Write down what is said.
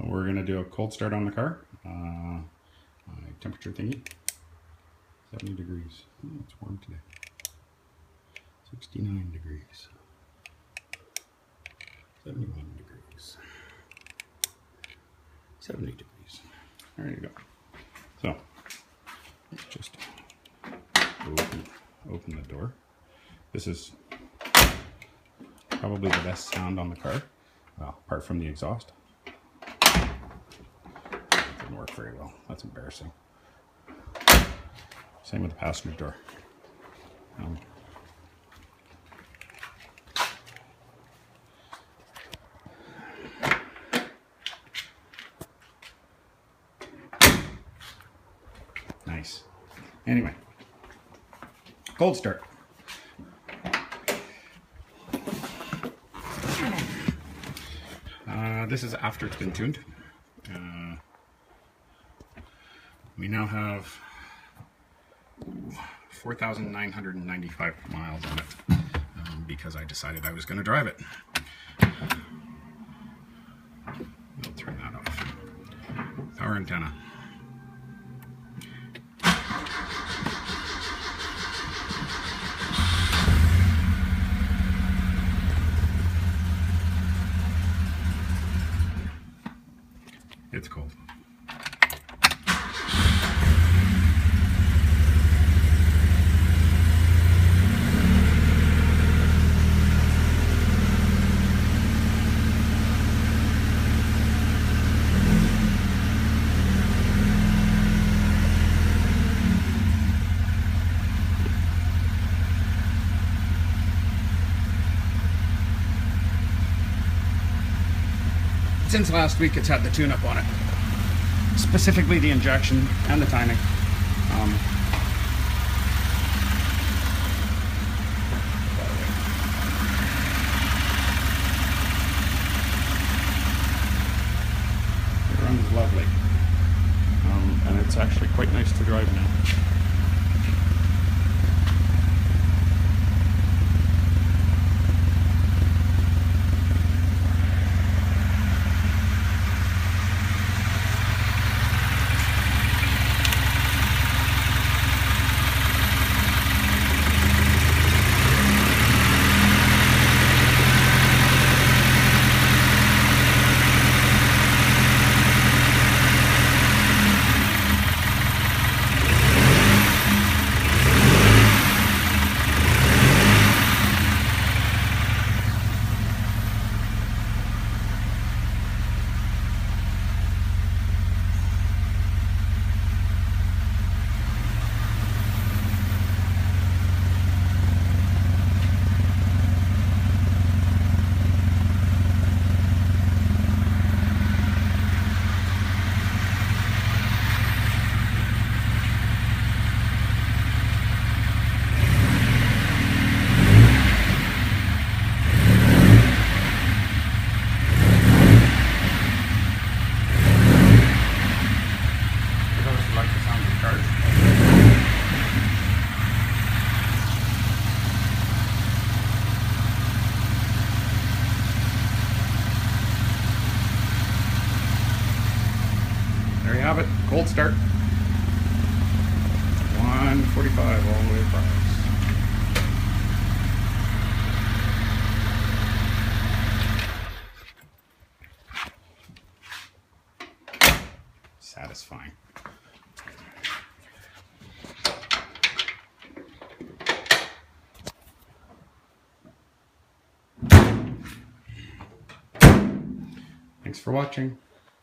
we're going to do a cold start on the car. My temperature thingy, 70 degrees. Oh, it's warm today. 69 degrees. 71 degrees. 70 degrees. There you go. So, let's just open the door. This is probably the best sound on the car. Well, apart from the exhaust. Didn't work very well. That's embarrassing. Same with the passenger door. Nice. Anyway, cold start. This is after it's been tuned. We now have 4,995 miles on it because I decided I was going to drive it. I'll turn that off. Power antenna. It's cold. Since last week, it's had the tune-up on it, specifically the injection and the timing. It runs lovely, and it's actually quite nice to drive now. There you have it, cold start. 145 all the way across. Satisfying. Thanks for watching.